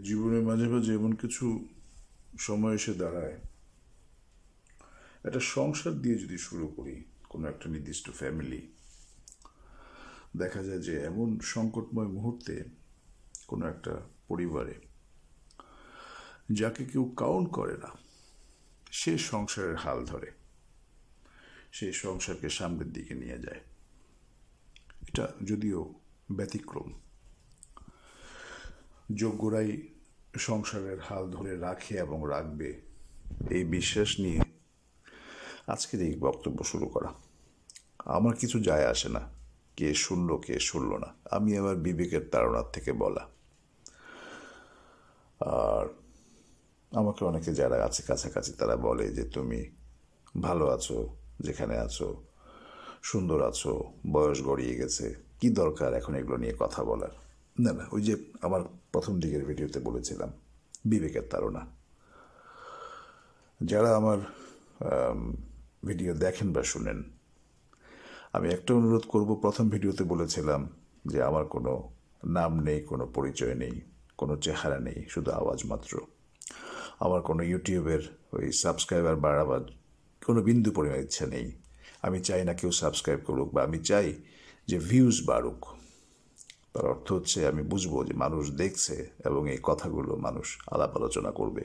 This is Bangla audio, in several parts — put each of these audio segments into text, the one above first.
জীবনের মাঝে মাঝে এমন কিছু সময় এসে দাঁড়ায়, একটা সংসার দিয়ে যদি শুরু করি, কোনো একটা নির্দিষ্ট ফ্যামিলি, দেখা যায় যে এমন সংকটময় মুহূর্তে কোনো একটা পরিবারে যাকে কেউ কাউন্ট করে না, সে সংসারের হাল ধরে, সেই সংসারকে সামনের দিকে নিয়ে যায়। এটা যদিও ব্যতিক্রম, যোগ্যরাই সংসারের হাল ধরে রাখে এবং রাখবে, এই বিশ্বাস নিয়ে আজকের এই বক্তব্য শুরু করা। আমার কিছু যায় আসে না কে শুনলো কে শুনলো না, আমি আমার বিবেকের তাড়নার থেকে বলা। আর আমাকে অনেকে যারা আছে কাছাকাছি তারা বলে যে তুমি ভালো আছো, যেখানে আছো সুন্দর আছো, বয়স গড়িয়ে গেছে, কি দরকার এখন এগুলো নিয়ে কথা বলার। না না, ওই যে আমার প্রথম দিকের ভিডিওতে বলেছিলাম, বিবেকের তাড়না। যারা আমার ভিডিও দেখেন বা শুনেন, আমি একটা অনুরোধ করব। প্রথম ভিডিওতে বলেছিলাম যে আমার কোনো নাম নেই, কোনো পরিচয় নেই, কোনো চেহারা নেই, শুধু আওয়াজ মাত্র। আমার কোনো ইউটিউবের ওই সাবস্ক্রাইবার বাড়াবার কোনো বিন্দু পরিমাণ ইচ্ছা নেই। আমি চাই না কেউ সাবস্ক্রাইব করুক, বা আমি চাই যে ভিউজ বাড়ুক। তার অর্থ হচ্ছে আমি বুঝবো যে মানুষ দেখছে এবং এই কথাগুলো মানুষ আলাপ আলোচনা করবে।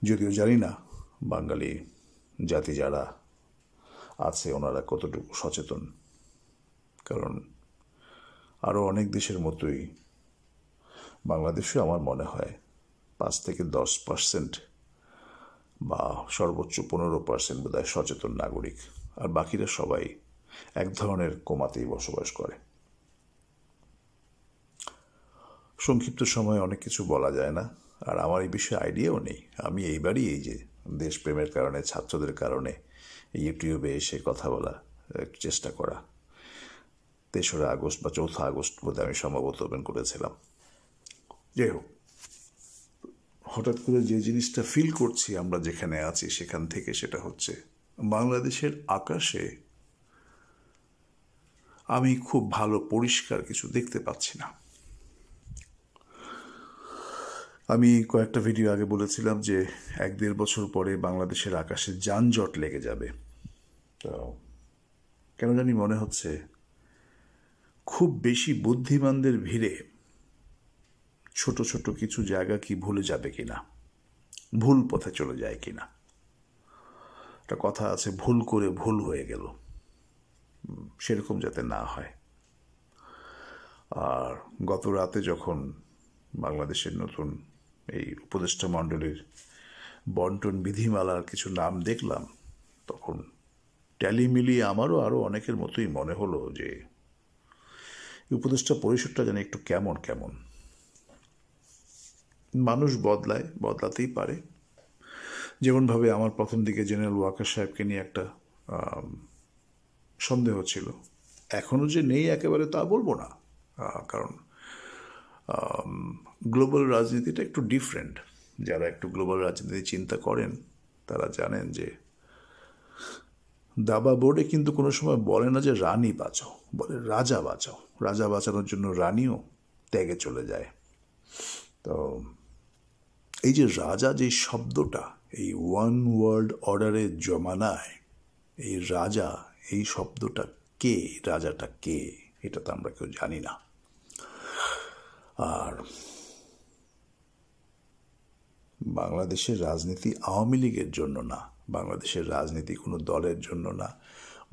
যদিও জানি না বাঙালি জাতি যারা আছে ওনারা কতটুকু সচেতন, কারণ আরও অনেক দেশের মতোই বাংলাদেশেও আমার মনে হয় 5 থেকে 10% বা সর্বোচ্চ 15% বোধহয় সচেতন নাগরিক, আর বাকিরা সবাই এক ধরনের কোমাতেই বসবাস করে। সংক্ষিপ্ত সময়ে অনেক কিছু বলা যায় না, আর আমার এই বিষয়ে আইডিয়াও নেই। আমি এইবারই এই যে দেশপ্রেমের কারণে, ছাত্রদের কারণে ইউটিউবে এসে কথা বলা, চেষ্টা করা। 3রা আগস্ট বা 4 আগস্ট বোধহয় আমি সম্ভবত ওপেন করেছিলাম। যাই হোক, হঠাৎ করে যে জিনিসটা ফিল করছি আমরা যেখানে আছি সেখান থেকে, সেটা হচ্ছে বাংলাদেশের আকাশে আমি খুব ভালো পরিষ্কার কিছু দেখতে পাচ্ছি না। আমি কয়েকটা ভিডিও আগে বলেছিলাম যে 1-1.5 বছর পরে বাংলাদেশের আকাশে যানজট লেগে যাবে। তো কেন জানি মনে হচ্ছে খুব বেশি বুদ্ধিমানদের ভিড়ে ছোট ছোট কিছু জায়গা কি ভুলে যাবে কিনা, ভুল পথে চলে যায় কিনা। একটা কথা আছে, ভুল করে ভুল হয়ে গেল, সেরকম যাতে না হয়। আর গত রাতে যখন বাংলাদেশের নতুন এই উপদেষ্টা মণ্ডলীর বন্টন বিধিমালার কিছু নাম দেখলাম, তখন ট্যালি মিলিয়ে আমারও আরও অনেকের মতোই মনে হলো যে উপদেষ্টা পরিষদটা যেন একটু কেমন কেমন। মানুষ বদলায়, বদলাতেই পারে। যেমনভাবে আমার প্রথম দিকে জেনারেল ওয়াকার সাহেবকে নিয়ে একটা সন্দেহ ছিল, এখনও যে নেই একেবারে তা বলবো না, কারণ গ্লোবাল রাজনীতিটা একটু ডিফারেন্ট। যারা একটু গ্লোবাল রাজনীতি চিন্তা করেন তারা জানেন যে দাবা বোর্ডে কিন্তু কোনো সময় বলে না যে রানী বাঁচাও, বলে রাজা বাঁচাও। রাজা বাঁচানোর জন্য রানীও ত্যাগে চলে যায়। তো এই যে রাজা, যে শব্দটা এই ওয়ান ওয়ার্ল্ড অর্ডারের জমানায়, এই রাজা, এই শব্দটা কে, রাজাটা কে, এটা তো আমরা কেউ জানি না। আর বাংলাদেশের রাজনীতি আওয়ামী লীগের জন্য না, বাংলাদেশের রাজনীতি কোনো দলের জন্য না,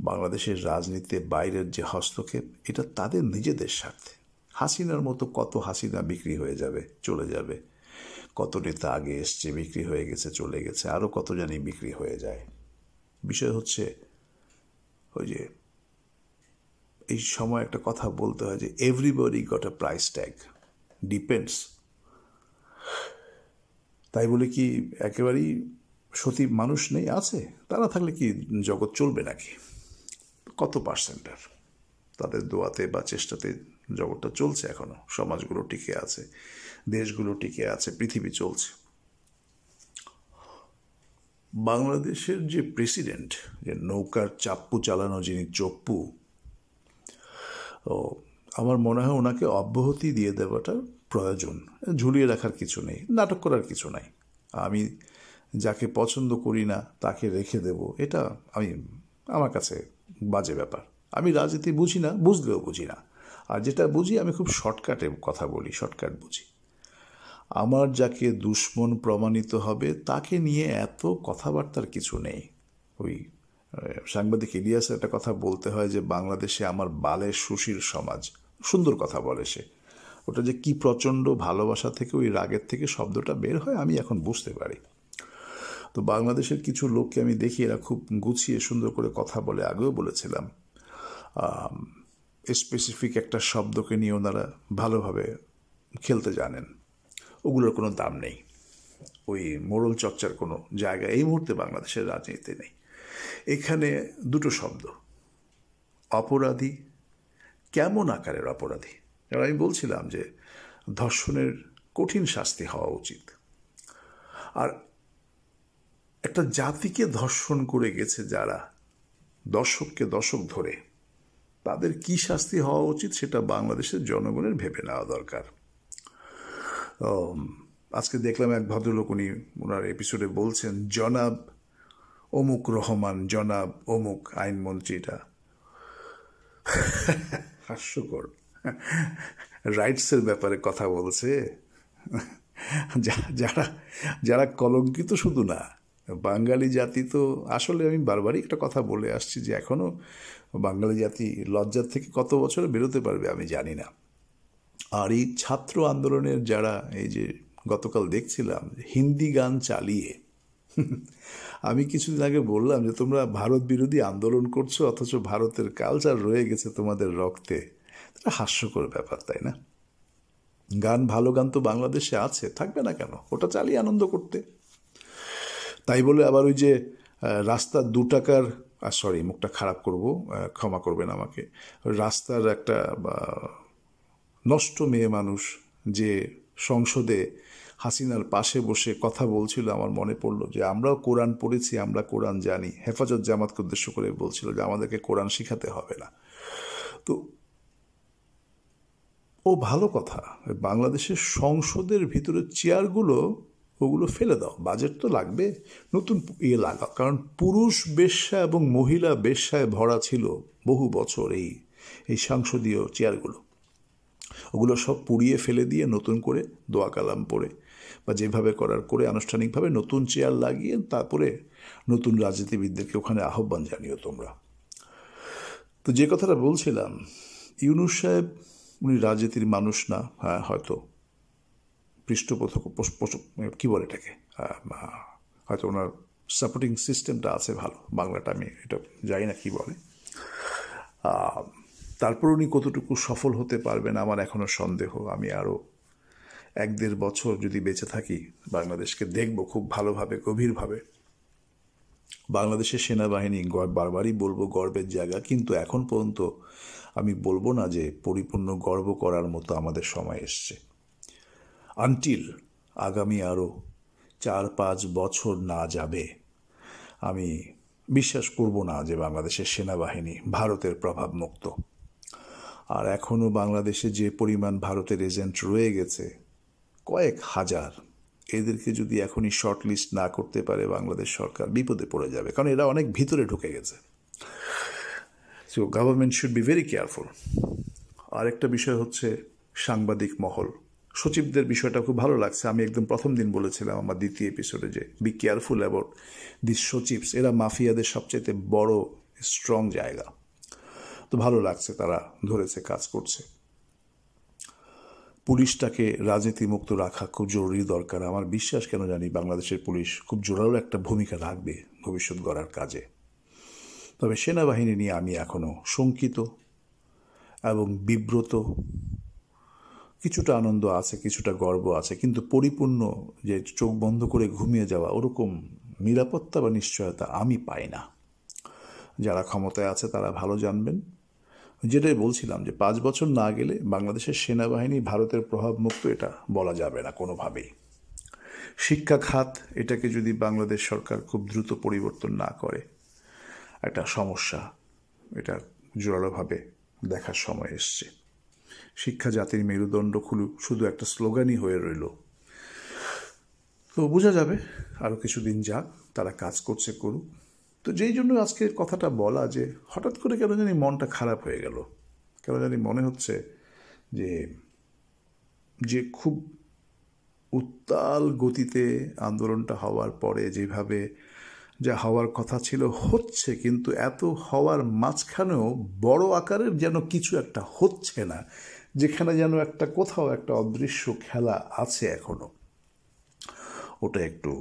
বাংলাদেশের রাজনীতিতে বাইরের যে হস্তক্ষেপ, এটা তাদের নিজেদের স্বার্থে। হাসিনার মতো কত হাসিনা বিক্রি হয়ে যাবে, চলে যাবে, কত নেতা আগে এসছে, বিক্রি হয়ে গেছে, চলে গেছে, আরও কত জানি বিক্রি হয়ে যায়। বিষয় হচ্ছে ওই যে এই সময় একটা কথা বলতে হয় যে everybody got a price tag, depends. তাই বলে কি একেবারেই সতী মানুষ নেই? আছে। তারা থাকলে কি জগৎ চলবে নাকি? কত পার্সেন্টার তাদের দোয়াতে বা চেষ্টাতে জগৎটা চলছে, এখনো সমাজগুলো টিকে আছে, দেশগুলো টিকে আছে, পৃথিবী চলছে। বাংলাদেশের যে প্রেসিডেন্ট, যে নৌকার চাপ্পু চালানো যিনি চপ্পু, ও আমার মনে হয় ওনাকে অব্যাহতি দিয়ে দেওয়াটা প্রয়োজন। ঝুলিয়ে রাখার কিছু নেই, নাটক করার কিছু নাই। আমি যাকে পছন্দ করি না তাকে রেখে দেব, এটা আমার কাছে বাজে ব্যাপার। আমি রাজনীতি বুঝি না, বুঝলেও বুঝি না। আর যেটা বুঝি আমি খুব শর্টকাটে কথা বলি, শর্টকাট বুঝি। আমার যাকে দুশ্মন প্রমাণিত হবে তাকে নিয়ে এত কথাবার্তার কিছু নেই। ওই সাংবাদিক ইলিয়াস একটা কথা বলতে হয় যে বাংলাদেশে আমার বালের সুশীল সমাজ, সুন্দর কথা বলে সে। ওটা যে কি প্রচণ্ড ভালোবাসা থেকে, ওই রাগের থেকে শব্দটা বের হয় আমি এখন বুঝতে পারি। তো বাংলাদেশের কিছু লোককে আমি দেখি এরা খুব গুছিয়ে সুন্দর করে কথা বলে, আগেও বলেছিলাম। স্পেসিফিক একটা শব্দকে নিয়ে ওনারা ভালোভাবে খেলতে জানেন। ওগুলোর কোনো দাম নেই, ওই মোরাল চর্চার কোনো জায়গা এই মুহূর্তে বাংলাদেশের রাজনীতিতে নেই। এখানে দুটো শব্দ, অপরাধী, কেমন আকারের অপরাধী। এবার আমি বলছিলাম যে ধর্ষণের কঠিন শাস্তি হওয়া উচিত। আর একটা জাতিকে ধর্ষণ করে গেছে যারা, দশককে দশক ধরে, তাদের কি শাস্তি হওয়া উচিত সেটা বাংলাদেশের জনগণের ভেবে নেওয়া দরকার। আজকে দেখলাম এক ভদ্রলোক, উনি ওনার এপিসোডে বলছেন জনাব অমুক রহমান, জনাব অমুক আইনমন্ত্রীটা হাস্যকর, রাইটসের ব্যাপারে কথা বলছে। যারা যারা কলঙ্কিত শুধু না, বাঙালি জাতি তো আসলে, আমি বারবারই একটা কথা বলে আসছি যে এখনও বাঙালি জাতি লজ্জার থেকে কত বছরে বেরোতে পারবে আমি জানি না। আর এই ছাত্র আন্দোলনের যারা, এই যে গতকাল দেখছিলাম হিন্দি গান চালিয়ে, আমি কিছুদিন আগে বললাম যে তোমরা ভারত বিরোধী আন্দোলন করছো অথচ ভারতের কালচার রয়ে গেছে তোমাদের রক্তে। হাস্যকর ব্যাপার, তাই না? গান, ভালো গান তো বাংলাদেশে আছে, থাকবে না কেন? ওটা চালিয়ে আনন্দ করতে। তাই বলে আবার ওই যে রাস্তার 2 টাকার, সরি মুখটা খারাপ করব, ক্ষমা করবেন আমাকে, রাস্তার একটা নষ্ট মেয়ে মানুষ যে সংসদে হাসিনার পাশে বসে কথা বলছিল, আমার মনে পড়লো যে আমরাও কোরআন পড়েছি, আমরা কোরআন জানি। হেফাজত জামাতকে উদ্দেশ্য করে বলছিল যে আমাদেরকে কোরআন শিখাতে হবে না। তো ও ভালো কথা, বাংলাদেশের সংসদের ভিতরে চেয়ারগুলো ওগুলো ফেলে দাও, বাজেট তো লাগবে, নতুন ইয়ে লাগাও। কারণ পুরুষ বেশ্যা এবং মহিলা বেশ্যায় ভরা ছিল বহু বছর এই সংসদীয় চেয়ারগুলো। ওগুলো সব পুড়িয়ে ফেলে দিয়ে নতুন করে দোয়া কালাম পড়ে বা যেভাবে করার করে আনুষ্ঠানিকভাবে নতুন চেয়ার লাগিয়ে তারপরে নতুন রাজনীতিবিদদেরকে ওখানে আহ্বান জানিও তোমরা। তো যে কথাটা বলছিলাম, ইউনূস সাহেব উনি রাজনীতির মানুষ না, হ্যাঁ হয়তো পৃষ্ঠপোষক, কী বলে এটাকে, হয়তো ওনার সাপোর্টিং সিস্টেমটা আছে ভালো, বাংলাটা আমি এটা জানি না কি বলে। তারপর উনি কতটুকু সফল হতে পারবেন আমার এখনও সন্দেহ। আমি আরও 1-1.5 বছর যদি বেঁচে থাকি বাংলাদেশকে দেখব খুব ভালোভাবে, গভীরভাবে। বাংলাদেশের সেনাবাহিনী বারবারই বলবো গর্বের জায়গা, কিন্তু এখন পর্যন্ত আমি বলবো না যে পরিপূর্ণ গর্ব করার মতো আমাদের সময় এসছে। আনটিল আগামী আরও 4-5 বছর না যাবে আমি বিশ্বাস করব না যে বাংলাদেশের সেনাবাহিনী ভারতের প্রভাব মুক্ত। আর এখনও বাংলাদেশে যে পরিমাণ ভারতের এজেন্ট রয়ে গেছে, কয়েক হাজার, এদেরকে যদি এখনই শর্ট লিস্ট না করতে পারে বাংলাদেশ সরকার বিপদে পড়ে যাবে, কারণ এরা অনেক ভিতরে ঢুকে গেছে। So government should be very careful. আরেকটা বিষয় হচ্ছে সাংবাদিক মহল, সচিবদের বিষয়টা খুব ভালো লাগছে। আমি একদম প্রথম দিন বলেছিলাম আমার দ্বিতীয় এপিসোডে যে বি কেয়ারফুল অ্যাবাউট দিস সচিবস, এরা মাফিয়াদের সবচেয়ে বড় স্ট্রং জায়গা। তো ভালো লাগছে তারা ধরেছে, কাজ করছে। পুলিশটাকে রাজনীতিমুক্ত রাখা খুব জরুরি দরকার। আমার বিশ্বাস, কেন জানি বাংলাদেশের পুলিশ খুব জোরালো একটা ভূমিকা রাখবে ভবিষ্যৎ গড়ার কাজে। তবে সেনাবাহিনী নিয়ে আমি এখনও শঙ্কিত এবং বিব্রত। কিছুটা আনন্দ আছে, কিছুটা গর্ব আছে, কিন্তু পরিপূর্ণ যে চোখ বন্ধ করে ঘুমিয়ে যাওয়া ওরকম নিরাপত্তা বা নিশ্চয়তা আমি পাই না। যারা ক্ষমতায় আছে তারা ভালো জানবেন। যেটাই বলছিলাম যে 5 বছর না গেলে বাংলাদেশের সেনাবাহিনী ভারতের প্রভাব মুক্ত এটা বলা যাবে না কোনোভাবেই। শিক্ষা খাত, এটাকে যদি বাংলাদেশ সরকার খুব দ্রুত পরিবর্তন না করে একটা সমস্যা, এটা জোরালোভাবে দেখার সময় এসছে। শিক্ষা জাতির মেরুদণ্ড শুধু একটা স্লোগানই হয়ে রইল। তো বোঝা যাবে আরও কিছুদিন যাক, তারা কাজ করছে করুক। তো যেই জন্য আজকে কথাটা বলা যে হঠাৎ করে কেন জানি মনটা খারাপ হয়ে গেল, কেন জানি মনে হচ্ছে যে খুব উত্তাল গতিতে আন্দোলনটা হওয়ার পরে যেভাবে যা হওয়ার কথা ছিল হচ্ছে, কিন্তু এত হওয়ার মাঝখানেও বড় আকারের যেন কিছু একটা হচ্ছে না, যেখানে যেন একটা কোথাও একটা অদৃশ্য খেলা আছে এখনো। ওটা একটু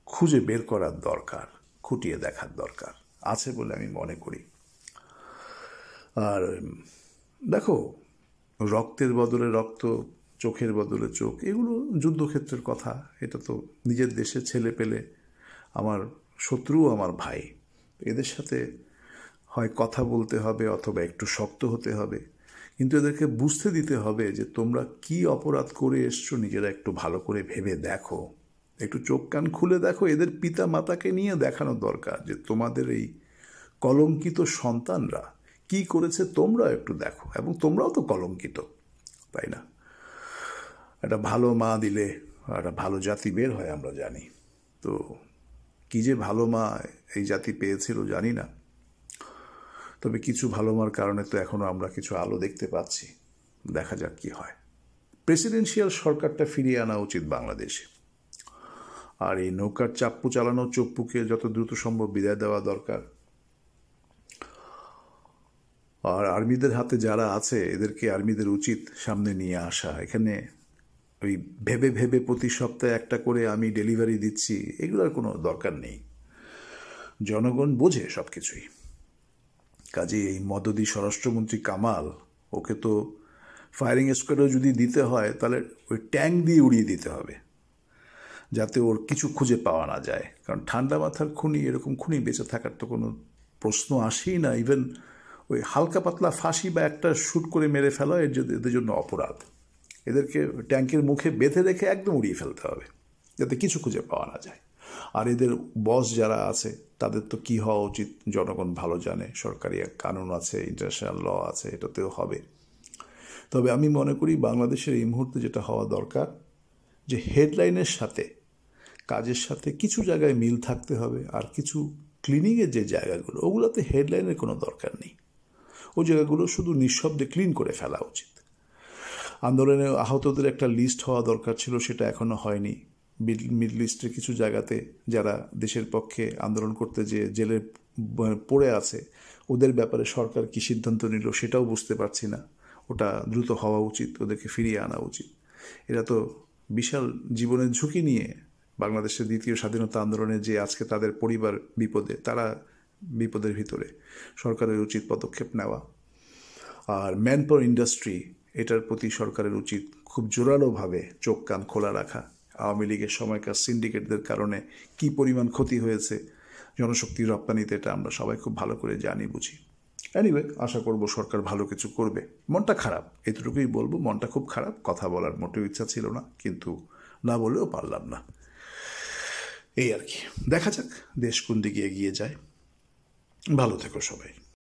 খুঁজে বের করার দরকার, খুঁটিয়ে দেখার দরকার আছে বলে আমি মনে করি। আর দেখো, রক্তের বদলে রক্ত, চোখের বদলে চোখ, এগুলো যুদ্ধক্ষেত্রের কথা। এটা তো নিজের দেশে ছেলে পেলে, আমার শত্রুও আমার ভাই। এদের সাথে হয় কথা বলতে হবে অথবা একটু শক্ত হতে হবে, কিন্তু এদেরকে বুঝতে দিতে হবে যে তোমরা কি অপরাধ করে এসছো নিজেরা একটু ভালো করে ভেবে দেখো, একটু চোখ কান খুলে দেখো। এদের পিতা মাতাকে নিয়ে দেখানো দরকার যে তোমাদের এই কলঙ্কিত সন্তানরা কি করেছে, তোমরা একটু দেখো। এবং তোমরাও তো কলঙ্কিত, তাই না? একটা ভালো মা দিলে একটা ভালো জাতি বের হয়, আমরা জানি। তো কি যে ভালো মা এই জাতি পেয়েছিল জানি না, তবে কিছু ভালো মার কারণে তো এখনো আমরা কিছু আলো দেখতে পাচ্ছি। দেখা যাক কি হয়। প্রেসিডেন্সিয়াল সরকারটা ফিরিয়ে আনা উচিত বাংলাদেশে। আর এই নৌকার চাপ্পু চালানো চপ্পুকে যত দ্রুত সম্ভব বিদায় দেওয়া দরকার। আর আর্মিদের হাতে যারা আছে এদেরকে আর্মিদের উচিত সামনে নিয়ে আসা। এখানে ওই ভেবে ভেবে প্রতি সপ্তাহে একটা করে আমি ডেলিভারি দিচ্ছি, এগুলোর কোনো দরকার নেই। জনগণ বোঝে সব কিছুই। কাজে এই মদদি স্বরাষ্ট্রমন্ত্রী কামাল, ওকে তো ফায়ারিং স্কোয়াডও যদি দিতে হয় তাহলে ওই ট্যাঙ্ক দিয়ে উড়িয়ে দিতে হবে, যাতে ওর কিছু খুঁজে পাওয়া না যায়। কারণ ঠান্ডা মাথার খুনি, এরকম খুনি বেঁচে থাকার তো কোনো প্রশ্ন আসেই না। ইভেন ওই হালকা পাতলা ফাঁসি বা একটা শ্যুট করে মেরে ফেলা এদের জন্য অপরাধ। এদেরকে ট্যাঙ্কের মুখে বেঁধে রেখে একদম উড়িয়ে ফেলতে হবে, যাতে কিছু খুঁজে পাওয়া না যায়। আর এদের বস যারা আছে তাদের তো কী হওয়া উচিত জনগণ ভালো জানে। সরকারি এক কানুন আছে, ইন্টারন্যাশনাল ল আছে, এটাতেও হবে। তবে আমি মনে করি বাংলাদেশের এই মুহূর্তে যেটা হওয়া দরকার, যে হেডলাইনের সাথে কাজের সাথে কিছু জায়গায় মিল থাকতে হবে, আর কিছু ক্লিনিংয়ের যে জায়গাগুলো, ওগুলোতে হেডলাইনের কোনো দরকার নেই। ওই জায়গাগুলো শুধু নিঃশব্দে ক্লিন করে ফেলা উচিত। আন্দোলনে আহতদের একটা লিস্ট হওয়া দরকার ছিল, সেটা এখনো হয়নি। মিডল ইস্টের কিছু জায়গাতে যারা দেশের পক্ষে আন্দোলন করতে যে জেলে পড়ে আছে, ওদের ব্যাপারে সরকার কি সিদ্ধান্ত নিল সেটাও বুঝতে পারছি না। ওটা দ্রুত হওয়া উচিত, ওদেরকে ফিরিয়ে আনা উচিত। এরা তো বিশাল জীবনের ঝুঁকি নিয়ে বাংলাদেশের দ্বিতীয় স্বাধীনতা আন্দোলনে যে আজকে তাদের পরিবার বিপদে, তারা বিপদের ভিতরে, সরকারের উচিত পদক্ষেপ নেওয়া। আর ম্যান পাওয়ার ইন্ডাস্ট্রি, এটার প্রতি সরকারের উচিত খুব জোরালোভাবে চোখ কান খোলা রাখা। আওয়ামী লীগের সময়কার সিন্ডিকেটদের কারণে কি পরিমাণ ক্ষতি হয়েছে জনশক্তি রপ্তানিতে, এটা আমরা সবাই খুব ভালো করে জানি বুঝি। এনিওয়ে, আশা করব সরকার ভালো কিছু করবে। মনটা খারাপ, এতটুকুই বলবো। মনটা খুব খারাপ, কথা বলার মোটেও ইচ্ছা ছিল না, কিন্তু না বলেও পারলাম না। এই আর কি, দেখা যাক দেশ কোন দিকে এগিয়ে যায়। ভালো থেকো সবাই।